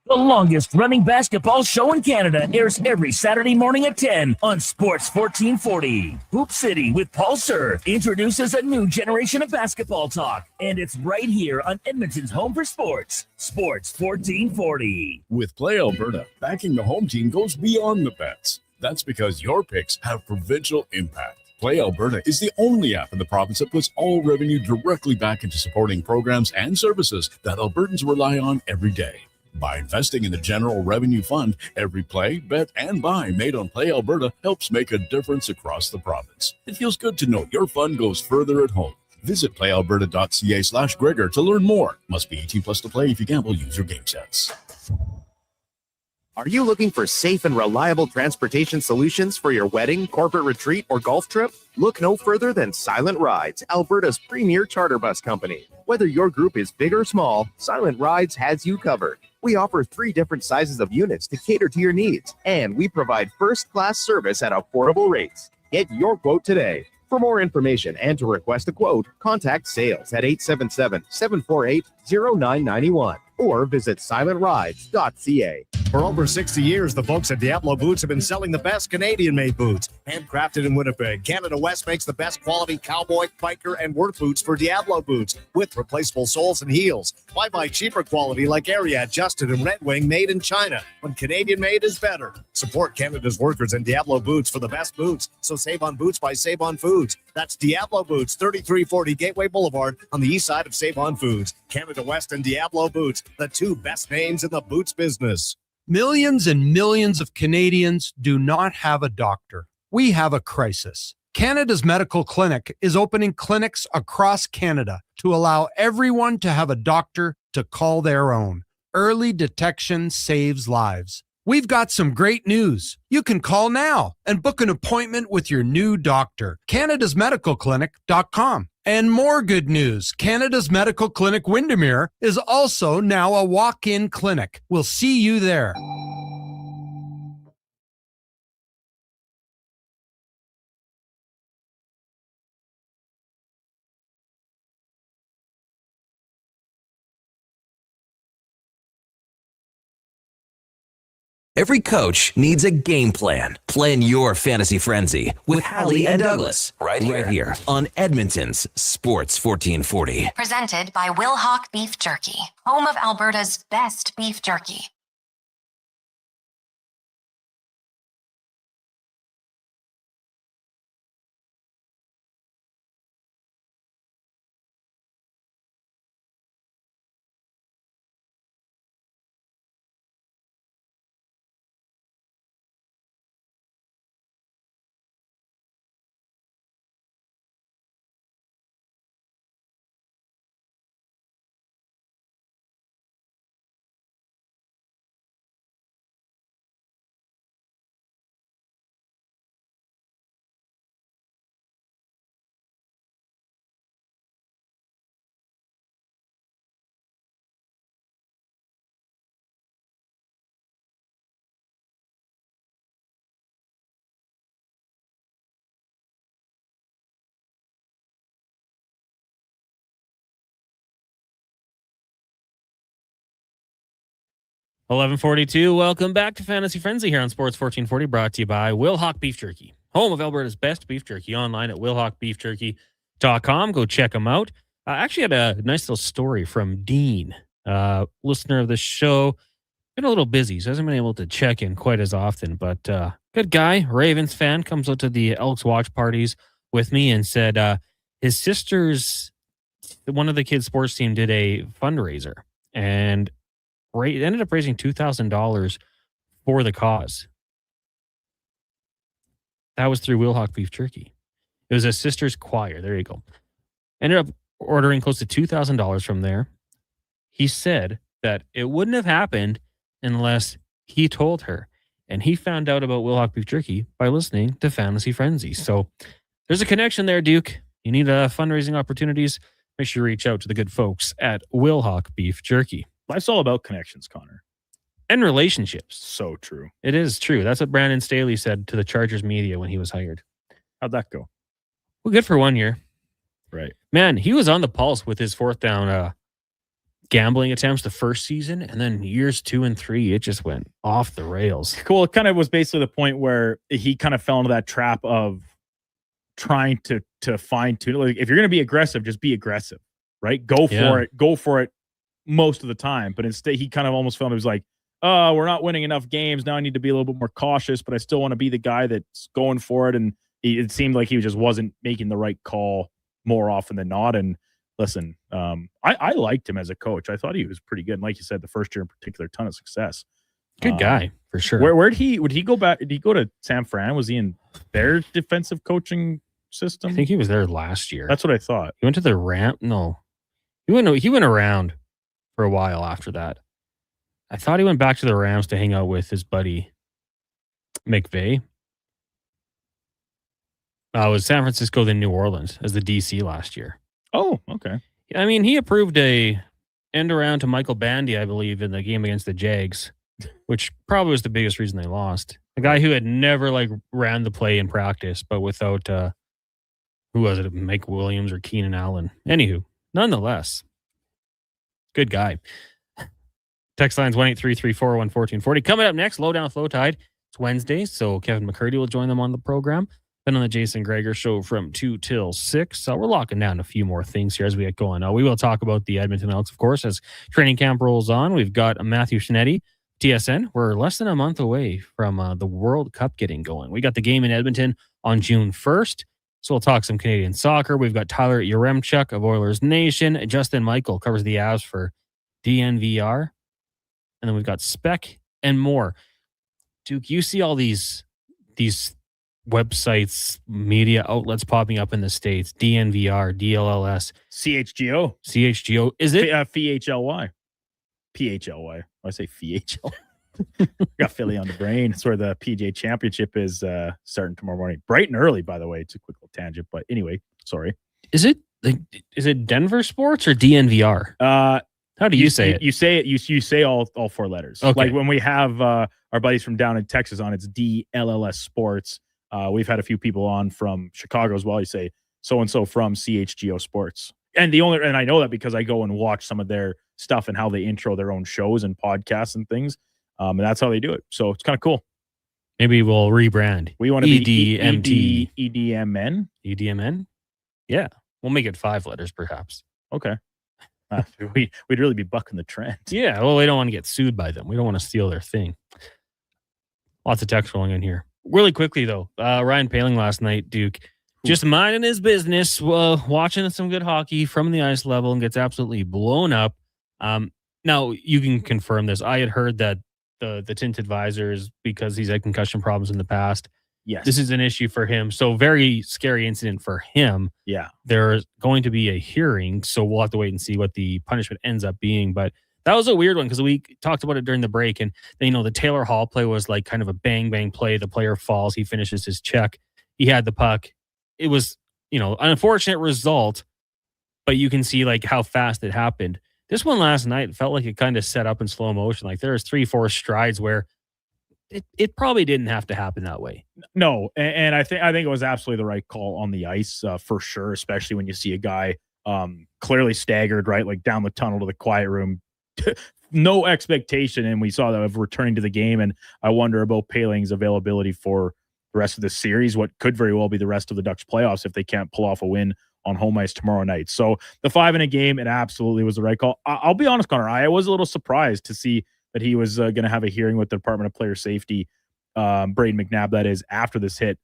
The longest running basketball show in Canada airs every Saturday morning at 10 on Sports 1440. Hoop City with Paul Sir introduces a new generation of basketball talk, and it's right here on Edmonton's home for sports, Sports 1440.
With Play Alberta, backing the home team goes beyond the bets. That's because your picks have provincial impact. Play Alberta is the only app in the province that puts all revenue directly back into supporting programs and services that Albertans rely on every day. By investing in the General Revenue Fund, every play, bet, and buy made on Play Alberta helps make a difference across the province. It feels good to know your fund goes further at home. Visit playalberta.ca/Gregor to learn more. Must be 18 plus to play. If you gamble, use your game sense.
Are you looking for safe and reliable transportation solutions for your wedding, corporate retreat, or golf trip? Look no further than Silent Rides, Alberta's premier charter bus company. Whether your group is big or small, Silent Rides has you covered. We offer 3 different sizes of units to cater to your needs, and we provide first-class service at affordable rates. Get your quote today. For more information and to request a quote, contact sales at 877-748-0991 or visit silentrides.ca.
For over 60 years, the folks at Diablo Boots have been selling the best Canadian-made boots. Handcrafted in Winnipeg, Canada West makes the best quality cowboy, biker, and work boots for Diablo Boots with replaceable soles and heels. Why buy cheaper quality like Ariat, Justin, and Red Wing made in China when Canadian made is better? Support Canada's workers and Diablo Boots for the best boots. So save on boots by Save On Foods. That's Diablo Boots, 3340 Gateway Boulevard on the east side of Save On Foods. Canada West and Diablo Boots, the two best names in the boots business.
Millions and millions of Canadians do not have a doctor. We have a crisis. Canada's Medical Clinic is opening clinics across Canada to allow everyone to have a doctor to call their own. Early detection saves lives. We've got some great news. You can call now and book an appointment with your new doctor. Canada'sMedicalClinic.com. And more good news. Canada's Medical Clinic Windermere is also now a walk-in clinic. We'll see you there.
Every coach needs a game plan. Plan your fantasy frenzy with Halley and Douglas right here on Edmonton's Sports 1440.
Presented by Wilhauk Beef Jerky, home of Alberta's best beef jerky.
$11:42. Welcome back to Fantasy Frenzy here on Sports 1440, brought to you by Wilhauk Beef Jerky, home of Alberta's best beef jerky, online at wilhaukbeefjerky.com. Go check them out. I actually had a nice little story from Dean, listener of the show. Been a little busy, so hasn't been able to check in quite as often, but good guy, Ravens fan, comes out to the Elks watch parties with me and said his sister's, one of the kids' sports team did a fundraiser, and ended up raising $2,000 for the cause. That was through Wilhauk Beef Jerky. It was a sister's choir. There you go. Ended up ordering close to $2,000 from there. He said that it wouldn't have happened unless he told her. And he found out about Wilhauk Beef Jerky by listening to Fantasy Frenzy. So there's a connection there, Duke. You need fundraising opportunities. Make sure you reach out to the good folks at Wilhauk Beef Jerky.
Life's all about connections, Connor.
And relationships.
So true.
It is true. That's what Brandon Staley said to the Chargers media when he was hired.
How'd that go?
Well, good for 1 year.
Right.
Man, he was on the pulse with his fourth down gambling attempts the first season, and then years 2 and 3, it just went off the rails.
Cool. It kind of was basically the point where he kind of fell into that trap of trying to fine tune. Like, if you're going to be aggressive, just be aggressive, right? Go for it most of the time. But instead, he kind of almost felt it was like, oh, we're not winning enough games. Now I need to be a little bit more cautious, but I still want to be the guy that's going for it. And it seemed like he just wasn't making the right call more often than not. And listen, I liked him as a coach. I thought he was pretty good. And like you said, the first year in particular, ton of success.
Good guy, for sure.
Would he go back? Did he go to San Fran? Was he in their defensive coaching system?
I think he was there last year.
That's what I thought.
He went to the Ram. No, he went around for a while after that. I thought he went back to the Rams to hang out with his buddy McVay. It was San Francisco, then New Orleans as the DC last year.
Oh, okay.
I mean, he approved a end around to Michael Bandy, I believe, in the game against the Jags, which probably was the biggest reason they lost. A guy who had never ran the play in practice, but without who was it? Mike Williams or Keenan Allen. Anywho, nonetheless, good guy. Text lines 1-833-401-1440. Coming up next, Lowdown Flow Tide. It's Wednesday, so Kevin McCurdy will join them on the program. Been on the Jason Greger Show from 2 till 6. So we're locking down a few more things here as we get going. We will talk about the Edmonton Elks, of course, as training camp rolls on. We've got Matthew Shinetti, TSN. We're less than a month away from the World Cup getting going. We got the game in Edmonton on June 1st. So we'll talk some Canadian soccer. We've got Tyler Yaremchuk of Oilers Nation. Justin Michael covers the Avs for DNVR. And then we've got Spec and more. Duke, you see all these websites, media outlets popping up in the States, DNVR, DLLS.
CHGO.
Is it?
FHLY. PHLY. I say FHL. Got Philly on the brain. It's where the PJ Championship is starting tomorrow morning. Bright and early, by the way. It's a quick little tangent. But anyway, sorry.
Is it Denver Sports or DNVR? How do you say it?
You say it. You say all 4 letters.
Okay.
Like when we have our buddies from down in Texas on, it's DLLS Sports. We've had a few people on from Chicago as well. You say so-and-so from CHGO Sports. And I know that because I go and watch some of their stuff and how they intro their own shows and podcasts and things. And that's how they do it. So it's kind of cool.
Maybe we'll rebrand.
We want to be
EDMT.
EDMN.
EDMN? Yeah. We'll make it 5 letters, perhaps.
Okay. We'd really be bucking the trend.
Yeah. Well, we don't want to get sued by them. We don't want to steal their thing. Lots of text rolling in here. Really quickly, though, Ryan Poehling last night, Duke, just minding his business, watching some good hockey from the ice level and gets absolutely blown up. Now, you can confirm this. I had heard that the tinted visors, because he's had concussion problems in the past.
Yes.
This is an issue for him. So very scary incident for him.
Yeah.
There's going to be a hearing, so we'll have to wait and see what the punishment ends up being. But that was a weird one because we talked about it during the break, and the Taylor Hall play was like kind of a bang bang play. The player falls, he finishes his check, he had the puck. It was an unfortunate result, but you can see like how fast it happened. This one last night felt like it kind of set up in slow motion. Like there's 3-4 strides where it probably didn't have to happen that way.
No, and I think it was absolutely the right call on the ice for sure, especially when you see a guy clearly staggered, right, like down the tunnel to the quiet room. No expectation, and we saw that of returning to the game. And I wonder about Poehling's availability for the rest of the series, what could very well be the rest of the Ducks playoffs if they can't pull off a win on home ice tomorrow night. So the 5 in a game, it absolutely was the right call. I'll be honest, Connor, I was a little surprised to see that he was going to have a hearing with the Department of Player Safety, Braden McNabb, that is, after this hit.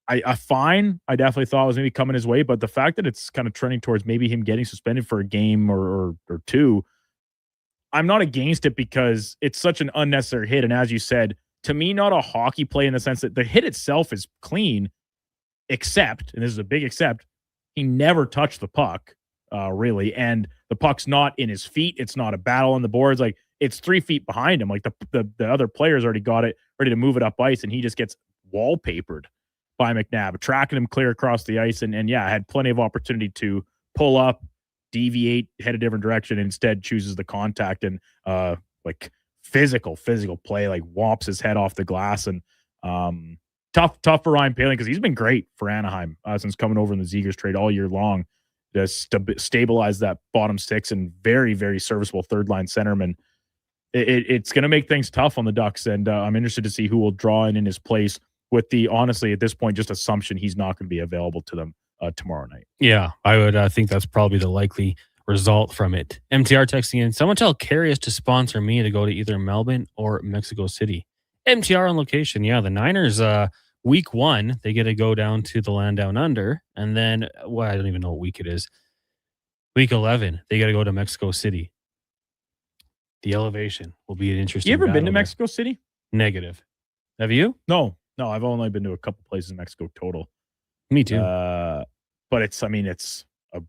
I definitely thought it was maybe coming his way, but the fact that it's kind of trending towards maybe him getting suspended for a game or 2, I'm not against it because it's such an unnecessary hit. And as you said, to me, not a hockey play in the sense that the hit itself is clean, except, and this is a big except, he never touched the puck, really. And the puck's not in his feet. It's not a battle on the boards. Like, it's 3 feet behind him. Like the other players already got it ready to move it up ice, and he just gets wallpapered by McNabb, tracking him clear across the ice. And yeah, had plenty of opportunity to pull up, deviate, head a different direction, and instead chooses the contact and like physical play, like whomps his head off the glass. And tough for Ryan Poehling because he's been great for Anaheim since coming over in the Zegers trade all year long to stabilize that bottom 6 and very, very serviceable third line centerman. It's going to make things tough on the Ducks, and I'm interested to see who will draw in his place with the, honestly, at this point, just assumption he's not going to be available to them tomorrow night.
Yeah, I would think that's probably the likely result from it. MTR texting in, someone tell Carius to sponsor me to go to either Melbourne or Mexico City. MTR on location. Yeah, the Niners, week 1, they get to go down to the land down under. And then, well, I don't even know what week it is. Week 11, they got to go to Mexico City. The elevation will be an interesting.
You ever been to
there.
Mexico City?
Negative. Have you?
No, I've only been to a couple places in Mexico total.
Me too.
But it's a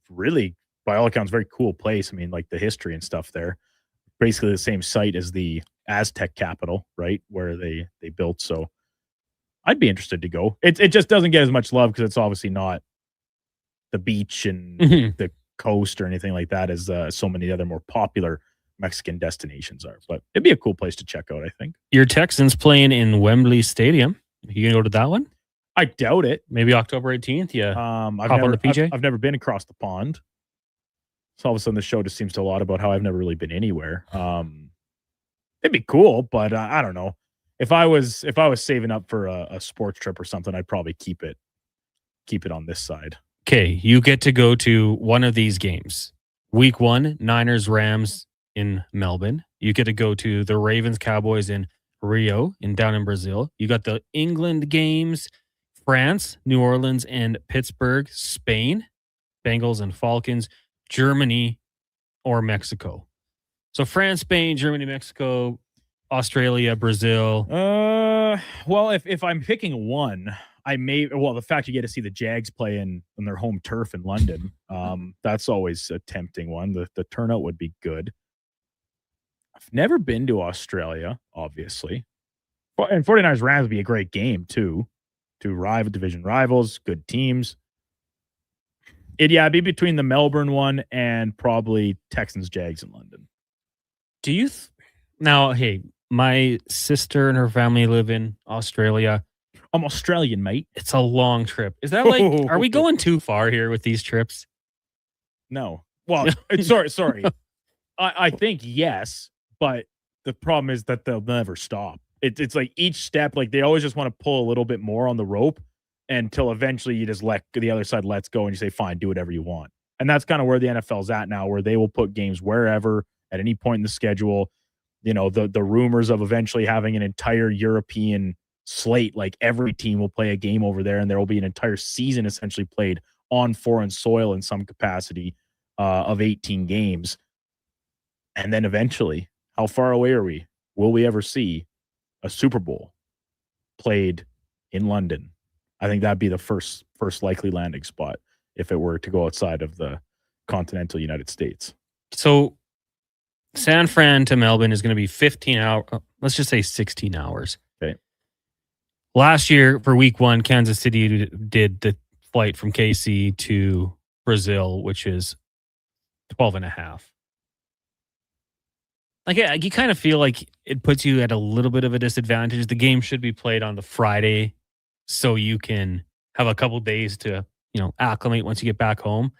really, by all accounts, very cool place. I mean, like the history and stuff there. Basically the same site as the Aztec capital, right? Where they built. So I'd be interested to go. It just doesn't get as much love because it's obviously not the beach and the coast or anything like that as so many other more popular Mexican destinations are. But it'd be a cool place to check out, I think.
Your Texans playing in Wembley Stadium. You gonna go to that one?
I doubt it.
Maybe October 18th. Yeah.
On the
PJ.
I've never been across the pond. So all of a sudden the show just seems to a lot about how I've never really been anywhere. It'd be cool, but I don't know. if I was saving up for a sports trip or something, I'd probably keep it on this side.
Okay, you get to go to one of these games. Week 1, Niners Rams in Melbourne. You get to go to the Ravens Cowboys in Rio down in Brazil. You got the England games, France, New Orleans and Pittsburgh, Spain, Bengals and Falcons, Germany or Mexico. So France, Spain, Germany, Mexico, Australia, Brazil.
Well, if I'm picking one, the fact you get to see the Jags play on their home turf in London, that's always a tempting one. The turnout would be good. I've never been to Australia, obviously. And 49ers Rams would be a great game, too. Two division rivals, good teams. It'd be between the Melbourne one and probably Texans Jags in London.
Do you now? Hey, my sister and her family live in Australia.
I'm Australian, mate.
It's a long trip. Is that like? Are we going too far here with these trips?
No. Well, sorry. I think yes, but the problem is that they'll never stop. It's like each step, like they always just want to pull a little bit more on the rope until eventually you just let the other side lets go and you say, fine, do whatever you want. And that's kind of where the NFL's at now, where they will put games wherever at any point in the schedule. You know, the rumors of eventually having an entire European slate, like every team will play a game over there and there will be an entire season essentially played on foreign soil in some capacity of 18 games. And then eventually, how far away are we? Will we ever see a Super Bowl played in London? I think that'd be the first likely landing spot if it were to go outside of the continental United States.
So San Fran to Melbourne is going to be 15 hours. Let's just say 16 hours.
Okay.
Last year for week 1, Kansas City did the flight from KC to Brazil, which is 12 and a half. Like, you kind of feel like it puts you at a little bit of a disadvantage. The game should be played on the Friday so you can have a couple days to, acclimate once you get back home.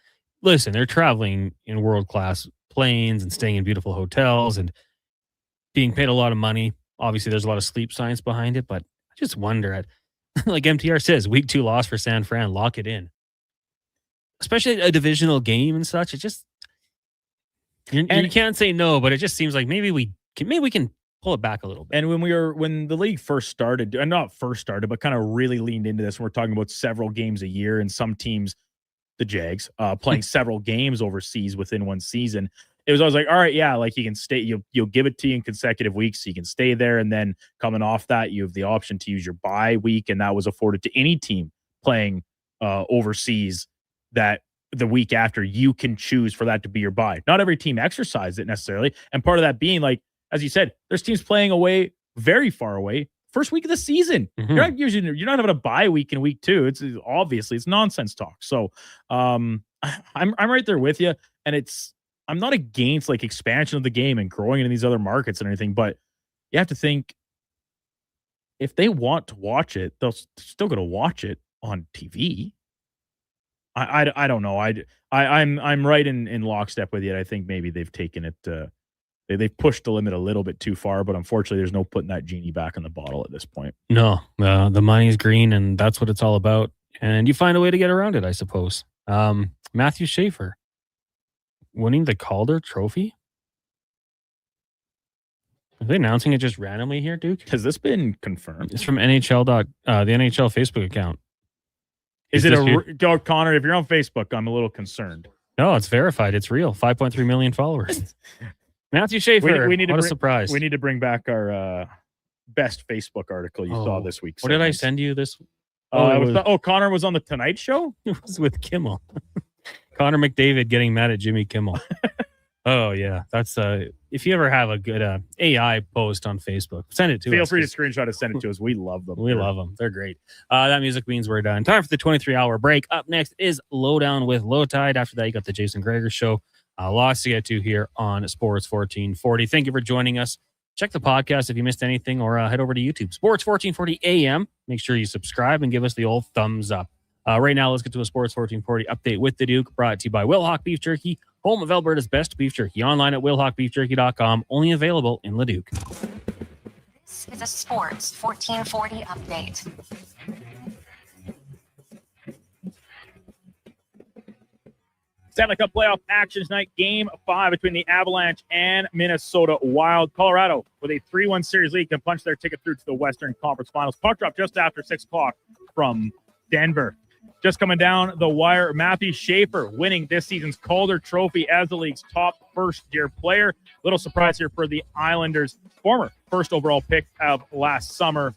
Listen, they're traveling in world-class planes and staying in beautiful hotels and being paid a lot of money. Obviously, there's a lot of sleep science behind it, but I just wonder, like MTR says, week 2 loss for San Fran, lock it in. Especially a divisional game and such. It just... You can't say no, but it just seems like maybe we can pull it back a little bit.
And when the league first started, and not first started, but kind of really leaned into this, and we're talking about several games a year, and some teams, the Jags, playing several games overseas within one season. It was always like, all right, yeah, like you can stay, you'll give it to you in consecutive weeks, so you can stay there, and then coming off that, you have the option to use your bye week, and that was afforded to any team playing overseas that the week after, you can choose for that to be your bye. Not every team exercised it necessarily. And part of that being, like, as you said, there's teams playing away very far away first week of the season.
Mm-hmm.
You're not having a bye week in week 2. It's obviously it's nonsense talk. So I'm right there with you. And I'm not against like expansion of the game and growing into these other markets and anything, but you have to think if they want to watch it, they're still going to watch it on TV. I don't know. I'm right in lockstep with you. I think maybe they've taken it. They've pushed the limit a little bit too far, but unfortunately, there's no putting that genie back in the bottle at this point.
No, the money's green, and that's what it's all about. And you find a way to get around it, I suppose. Matthew Schaefer winning the Calder Trophy. Are they announcing it just randomly here, Duke?
Has this been confirmed?
It's from NHL. The NHL Facebook account.
Is it Connor? If you're on Facebook, I'm a little concerned.
No, it's verified. It's real. 5.3 million followers. Matthew Schaefer.
We need
what
a
surprise.
We need to bring back our best Facebook article you saw this week.
What did I send you this?
Connor was on the Tonight Show?
It was with Kimmel. Connor McDavid getting mad at Jimmy Kimmel. Oh, yeah. That's if you ever have a good AI post on Facebook, send it to us.
Feel free to screenshot and send it to us. We love them.
We love them. They're great. That music means we're done. Time for the 23-hour break. Up next is Lowdown with Low Tide. After that, you got the Jason Greger Show. Lots to get to here on Sports 1440. Thank you for joining us. Check the podcast if you missed anything, or head over to YouTube. Sports 1440 AM. Make sure you subscribe and give us the old thumbs up. Right now, let's get to a Sports 1440 update with the Duke, brought to you by Wilhauk Beef Jerky, home of Alberta's best beef jerky. Online at wilhaukbeefjerky.com. Only available in Leduc.
This is a Sports 1440 update.
Stanley Cup playoff action tonight. Game 5 between the Avalanche and Minnesota Wild. Colorado, with a 3-1 series lead, can punch their ticket through to the Western Conference Finals. Puck drop just after 6 o'clock from Denver. Just coming down the wire, Matthew Schaefer winning this season's Calder Trophy as the league's top first-year player. Little surprise here for the Islanders. Former first overall pick of last summer.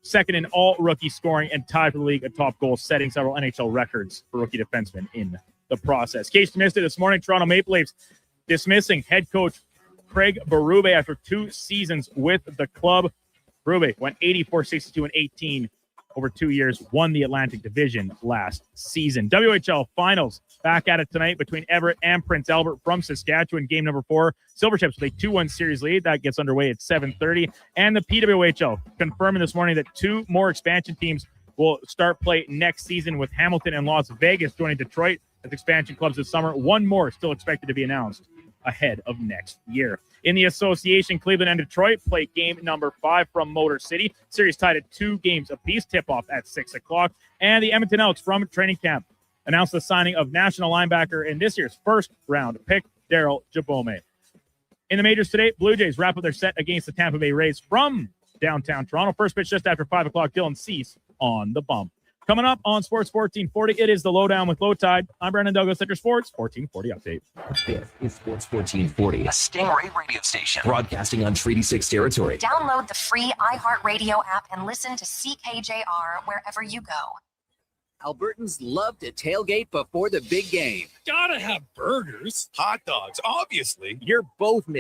Second in all rookie scoring and tied for the league at top goal, setting several NHL records for rookie defensemen in the process. Case missed it this morning. Toronto Maple Leafs dismissing head coach Craig Berube after 2 seasons with the club. Berube went 84-62-18 over 2 years, won the Atlantic Division last season. WHL Finals back at it tonight between Everett and Prince Albert from Saskatchewan. Game number 4. Silvertips with a 2-1 series lead. That gets underway at 7:30. And the PWHL confirming this morning that 2 more expansion teams will start play next season, with Hamilton and Las Vegas joining Detroit as expansion clubs this summer. 1 more still expected to be announced ahead of next year. In the association, Cleveland and Detroit play game number 5 from Motor City. Series tied at 2 games apiece. Tip-off at 6 o'clock. And the Edmonton Elks from training camp announced the signing of national linebacker in this year's first-round pick, Daryl Jabome. In the majors today, Blue Jays wrap up their set against the Tampa Bay Rays from downtown Toronto. First pitch just after 5 o'clock. Dylan Cease on the bump. Coming up on Sports 1440, it is the Lowdown with Low Tide. I'm Brandon Douglas at your Sports 1440 update.
This is Sports 1440, a Stingray radio station broadcasting on Treaty 6 territory.
Download the free iHeartRadio app and listen to CKJR wherever you go.
Albertans love to tailgate before the big game.
Gotta have burgers.
Hot dogs, obviously.
You're both missing.